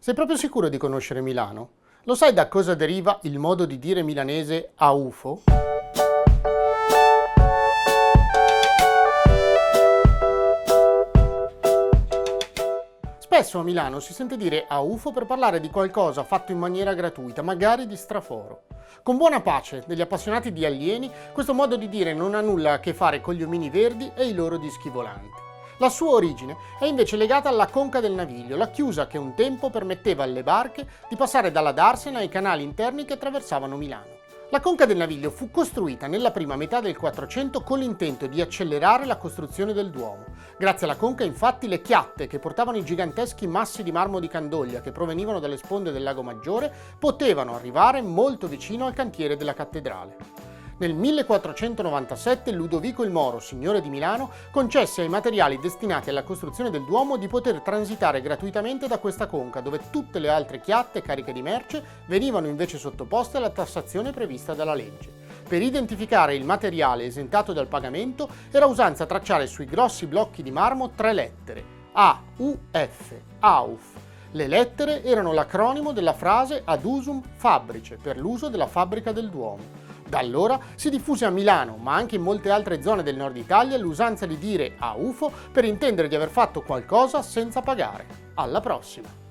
Sei proprio sicuro di conoscere Milano? Lo sai da cosa deriva il modo di dire milanese a UFO? Spesso a Milano si sente dire a UFO per parlare di qualcosa fatto in maniera gratuita, magari di straforo. Con buona pace degli appassionati di alieni, questo modo di dire non ha nulla a che fare con gli omini verdi e i loro dischi volanti. La sua origine è invece legata alla conca del Naviglio, la chiusa che un tempo permetteva alle barche di passare dalla Darsena ai canali interni che attraversavano Milano. La conca del Naviglio fu costruita nella prima metà del 400 con l'intento di accelerare la costruzione del Duomo. Grazie alla conca, infatti, le chiatte che portavano i giganteschi massi di marmo di Candoglia che provenivano dalle sponde del Lago Maggiore potevano arrivare molto vicino al cantiere della cattedrale. Nel 1497 Ludovico il Moro, signore di Milano, concesse ai materiali destinati alla costruzione del Duomo di poter transitare gratuitamente da questa conca, dove tutte le altre chiatte cariche di merce venivano invece sottoposte alla tassazione prevista dalla legge. Per identificare il materiale esentato dal pagamento era usanza tracciare sui grossi blocchi di marmo 3 lettere: A-U-F, AUF. Le lettere erano l'acronimo della frase ad usum fabrice, per l'uso della fabbrica del Duomo. Da allora si diffuse a Milano, ma anche in molte altre zone del nord Italia, l'usanza di dire a UFO per intendere di aver fatto qualcosa senza pagare. Alla prossima!